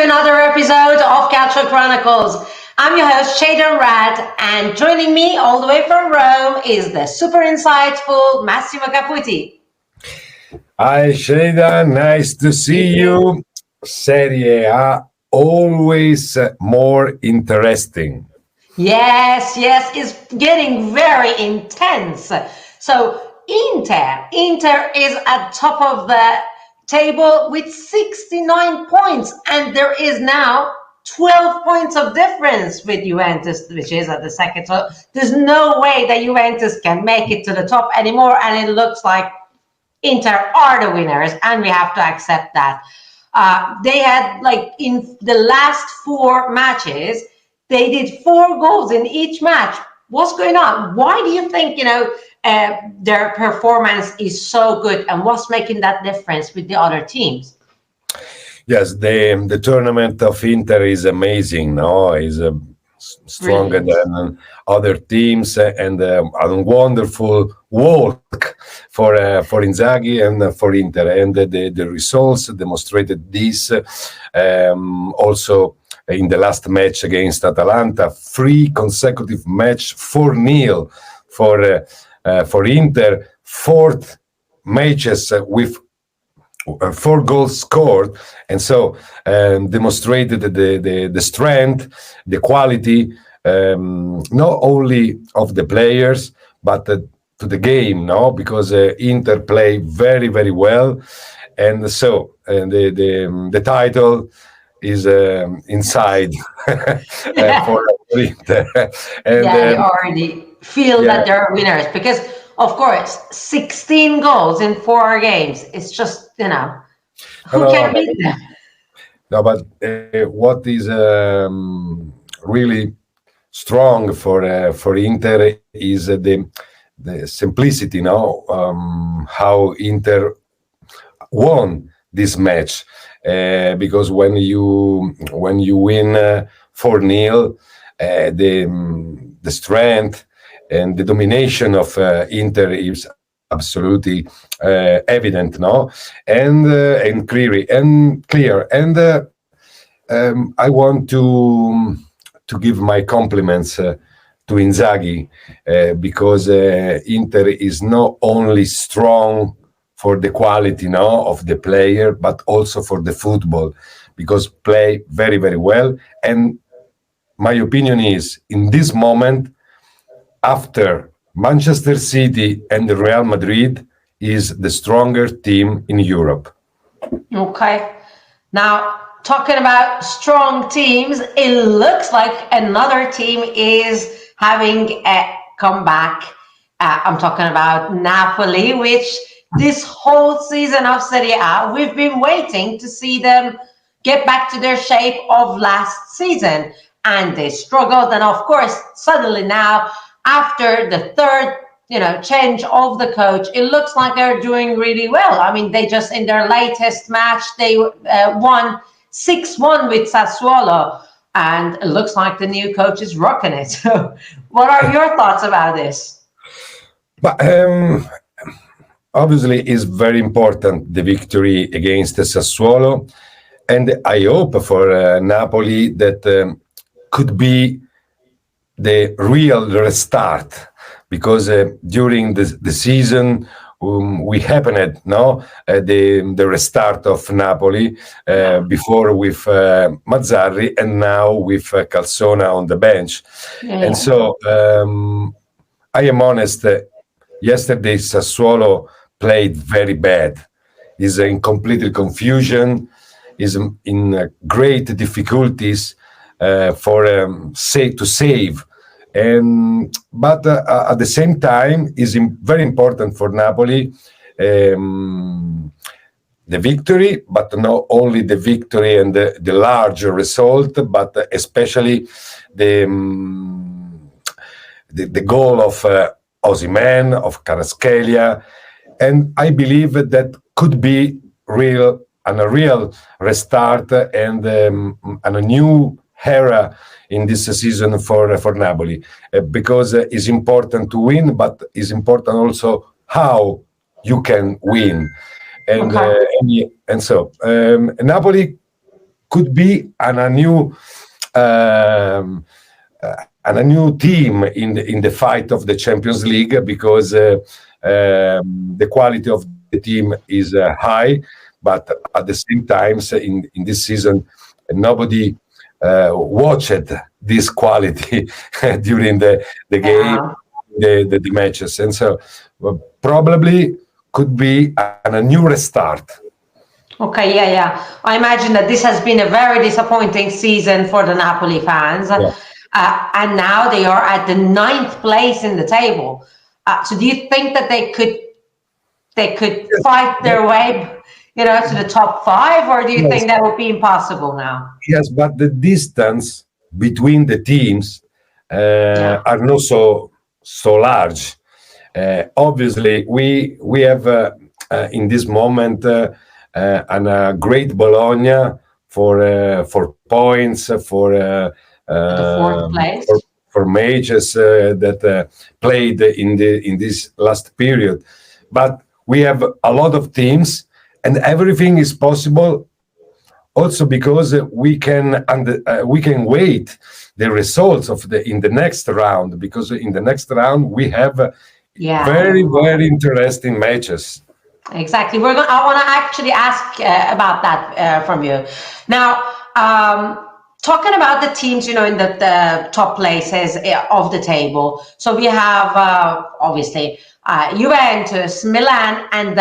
to another episode of Calcio Chronicles. I'm your host, Sheida Massimo, and joining me all the way from Rome is the super insightful Massimo Caputi. Hi, Sheida. Nice to see you. Serie A, always more interesting. Yes, it's getting very intense. So Inter is at top of the table with 69 points, and there is now 12 points of difference with Juventus, which is at the second. So there's no way that Juventus can make it to the top anymore, and it looks like Inter are the winners, and we have to accept that. They had, like, in the last 4 matches, they did 4 goals in each match. What's going on? Why do you think, their performance is so good, and what's making that difference with the other teams? Yes, the tournament of Inter is amazing. No, is stronger than other teams, and a wonderful work for Inzaghi and for Inter, and the results demonstrated this. Also, in the last match against Atalanta, 3 consecutive match 4-0 for Inter, 4th matches with 4 goals scored, and so demonstrated the strength, the quality, not only of the players but to the game, no, because Inter play very, very well, and so the title is inside for Inter. And, they already feel that they're winners, because of course 16 goals in 4 games, it's just, who can beat them? No, but what is really strong for Inter is the simplicity, how Inter won this match, because when you win 4-0, the strength and the domination of Inter is absolutely evident, and clear. And I want to give my compliments to Inzaghi, because Inter is not only strong for the quality of the player, but also for the football, because play very, very well. And my opinion is, in this moment, after Manchester City and Real Madrid, is the stronger team in Europe. Okay. Now, talking about strong teams, it looks like another team is having a comeback. I'm talking about Napoli, which this whole season of Serie A, we've been waiting to see them get back to their shape of last season. And they struggled. And of course, suddenly now, after the third, change of the coach, it looks like they're doing really well. I mean, they just, in their latest match, they won 6-1 with Sassuolo, and it looks like the new coach is rocking it. So what are your thoughts about this? But obviously, it's very important, the victory against Sassuolo, and I hope for Napoli that could be the real restart, because during the season we happened the restart of Napoli, before with Mazzarri, and now with Calzona on the bench. And so I am honest, yesterday Sassuolo played very bad, is in complete confusion, is in great difficulties to save, but at the same time is very important for Napoli, the victory, but not only the victory and the large result, but especially the goal of Osimhen, of Kvaratskhelia, and I believe that could be a real restart and a new era in this season for Napoli, because it's important to win, but it's important also how you can win. And so Napoli could be a new team in the fight of the Champions League, because the quality of the team is high, but at the same time, in this season, nobody watched this quality during the game, the matches, and so probably could be a new restart. Okay, yeah. I imagine that this has been a very disappointing season for the Napoli fans. Yeah. And now they are at the 9th place in the table. So do you think that they could fight their way, to the top 5, or do you think that would be impossible now? Yes, but the distance between the teams are not so large. Obviously, we have in this moment a great Bologna for points, for the 4th place, for matches that played in this last period. But we have a lot of teams, and everything is possible. Also, because we can wait the results in the next round, because in the next round we have very, very interesting matches. Exactly. I want to actually ask about that from you now. Talking about the teams, in the top places of the table. So we have obviously Juventus, Milan, and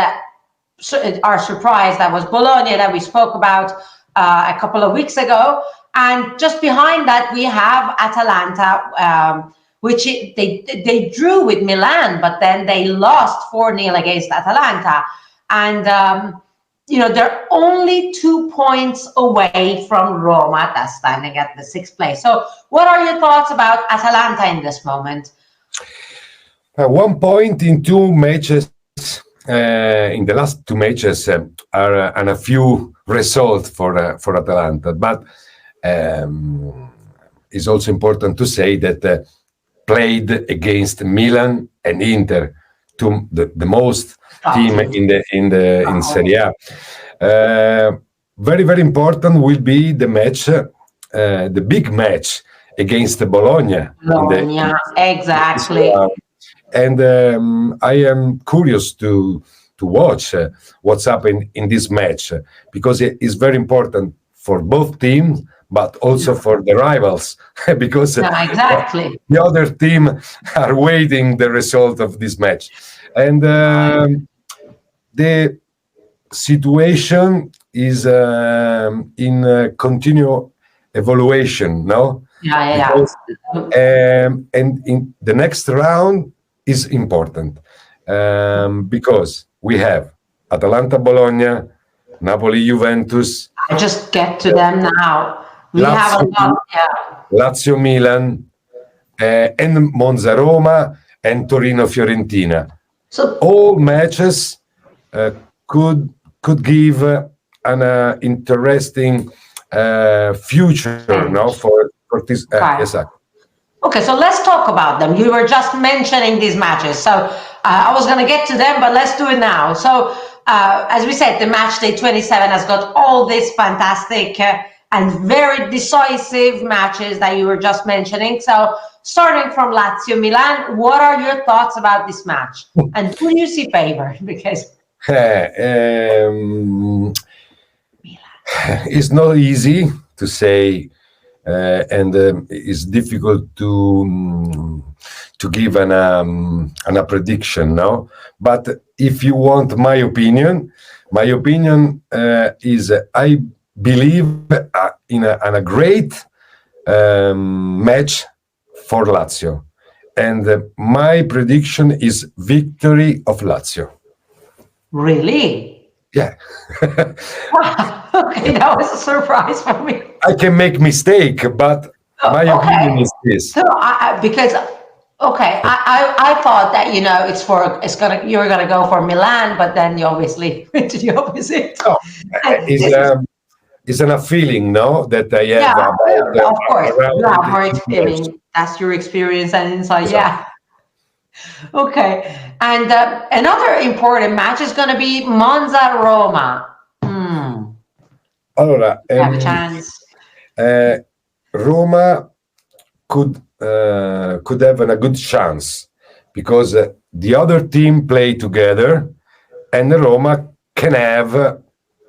our surprise, that was Bologna, that we spoke about a couple of weeks ago. And just behind that, we have Atalanta, which they drew with Milan, but then they lost 4-0 against Atalanta. And, they're only 2 points away from Roma, that's standing at the 6th place. So what are your thoughts about Atalanta in this moment? 1 point in 2 matches. In the last 2 matches and a few results for Atalanta, but it's also important to say that played against Milan and Inter, the most team in Serie A. Very, very important will be the match, the big match against Bologna. Exactly. And I am curious to watch what's happening in this match, because it is very important for both teams, but also for the rivals, because the other team are waiting the result of this match. And the situation is in continual evaluation, no? Because, and in the next round is important, because we have Atalanta, Bologna, Napoli, Juventus. I just get to them now. We have a lot, Lazio, Milan, and Monza, Roma, and Torino, Fiorentina. So all matches could give an interesting future, for this. Exactly. Okay, so let's talk about them. You were just mentioning these matches, so I was going to get to them, but let's do it now. So, as we said, the Matchday 27 has got all these fantastic and very decisive matches that you were just mentioning. So, starting from Lazio Milan, what are your thoughts about this match? And who do you see favored? Because it's not easy to say. And it's difficult to give a prediction now. But if you want my opinion is I believe in a great match for Lazio, and my prediction is victory of Lazio. Really? Yeah. Wow. Okay, that was a surprise for me. I can make mistake, but my opinion is this. So, because I thought that you're gonna go for Milan, but then you obviously went to the opposite. Oh, it's a feeling, no, that I have. Yeah, of course. You have more experience. That's your experience and insight. Yeah. Okay, and another important match is going to be Monza Roma. Allora, Have a chance. Roma could have a good chance because the other team play together, and Roma can have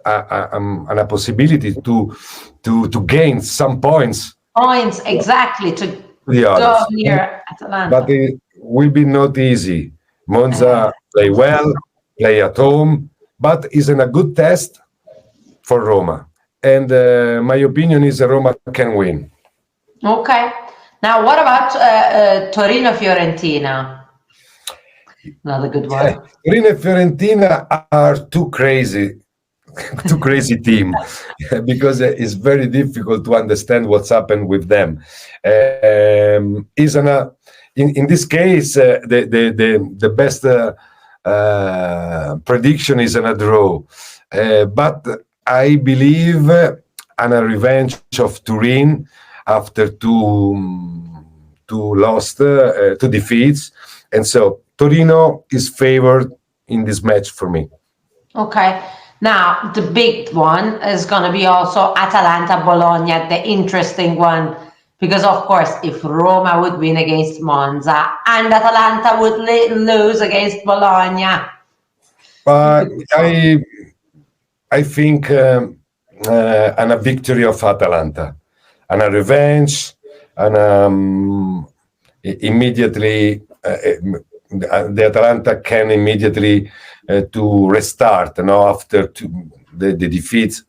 a possibility to gain some points. Points, exactly, to The go others, near but Atalanta. it will be not easy. Monza play well, play at home, but isn't a good test for Roma. And my opinion is Roma can win. Okay. Now, what about Torino-Fiorentina? Another good one. Torino and Fiorentina are too crazy team because it's very difficult to understand what's happened with them. In this case, the best prediction is a draw, but I believe on a revenge of Turin after two defeats, and so Torino is favored in this match for me. Okay. Now, the big one is going to be also Atalanta-Bologna, the interesting one, because, of course, if Roma would win against Monza and Atalanta would lose against Bologna. I think a victory of Atalanta, and a revenge, and immediately the Atalanta can immediately to restart after the defeat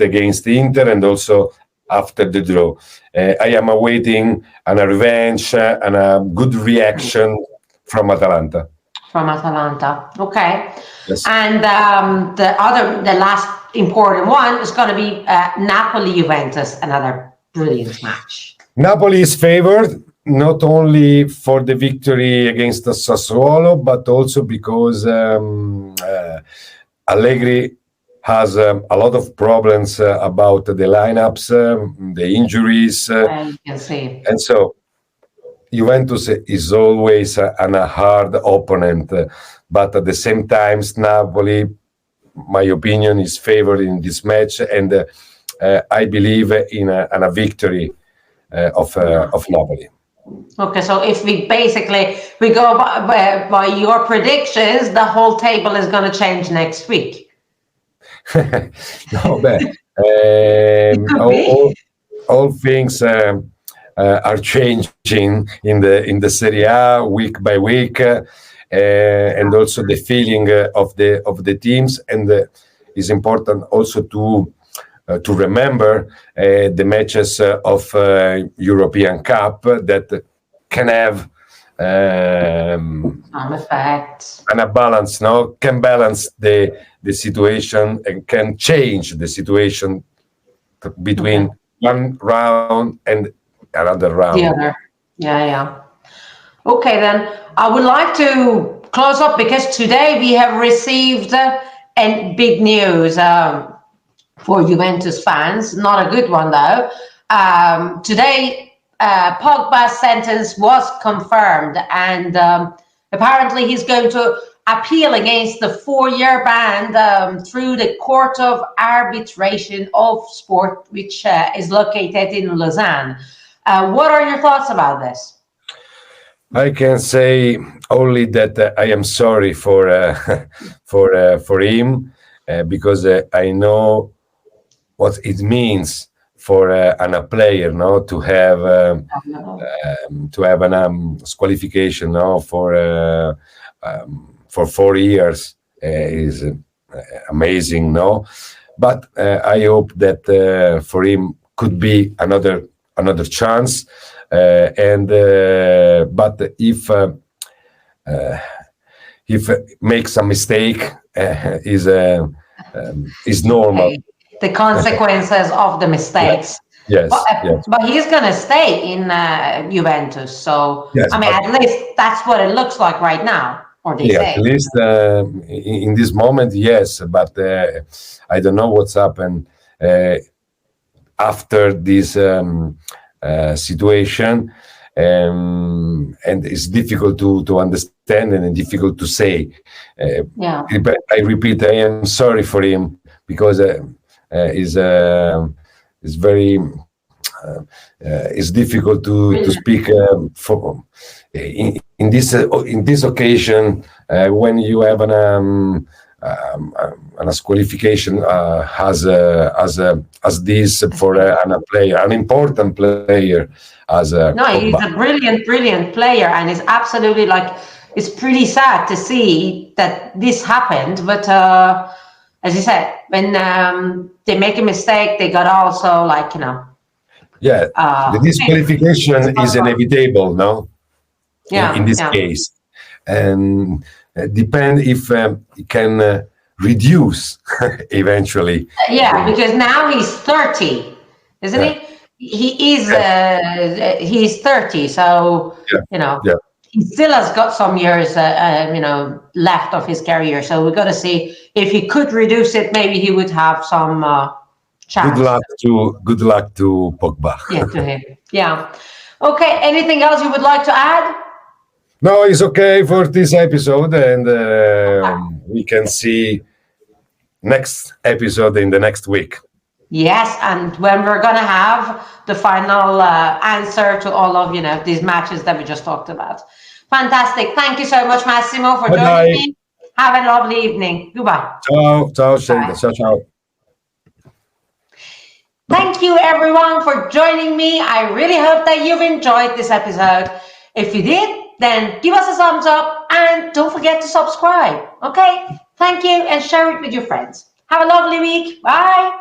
against Inter, and also after the draw. I am awaiting a revenge and a good reaction from Atalanta. Okay. Yes. And the last important one is going to be Napoli-Juventus, another brilliant match. Napoli is favored not only for the victory against the Sassuolo, but also because Allegri has a lot of problems about the lineups, the injuries. You can see. And so Juventus is always a hard opponent, but at the same time, Napoli, my opinion, is favored in this match, and I believe in a victory of Napoli. Okay, so if we go by your predictions, the whole table is going to change next week. No, but all things are changing in the Serie A week by week, and also the feeling of the teams, and it's important also to remember the matches of European Cup that can have some effects and a balance, can balance the situation and can change the situation between one round and another round. The other. Yeah. Okay, then I would like to close up because today we have received big news for Juventus fans. Not a good one though. Today, Pogba's sentence was confirmed, and apparently he's going to appeal against the 4-year ban through the Court of Arbitration of Sport, which is located in Lausanne. What are your thoughts about this? I can say only that I am sorry for him because I know what it means for a player, to have an disqualification, for 4 years is amazing, But I hope that for him could be another chance, but if makes a mistake, is normal. The consequences of the mistakes. Yes. But he's going to stay in Juventus. So, yes, at least that's what it looks like right now. Or they say. At least in this moment, yes. But I don't know what's happened after this situation. And it's difficult to understand and difficult to say. I repeat, I am sorry for him because is very it's difficult to speak for in this occasion when you have an qualification as this for an important player as no, he's a brilliant player, and it's absolutely it's pretty sad to see that this happened. But as you said, when they make a mistake, they got also the disqualification is inevitable, no? Yeah, in this case, and depend if it can reduce eventually. Because now he's 30, isn't he? He is. He's 30, so he still has got some years, left of his career. So we've got to see if he could reduce it. Maybe he would have some chance. Good luck to Pogba. Yeah, to him. Yeah. Okay. Anything else you would like to add? No, it's okay for this episode, and we can see next episode in the next week. Yes, and when we're going to have the final answer to all of these matches that we just talked about. Fantastic. Thank you so much, Massimo, for joining me. Have a lovely evening. Goodbye. Ciao, Sheida. Ciao. Thank you, everyone, for joining me. I really hope that you've enjoyed this episode. If you did, then give us a thumbs up and don't forget to subscribe. Okay? Thank you, and share it with your friends. Have a lovely week. Bye.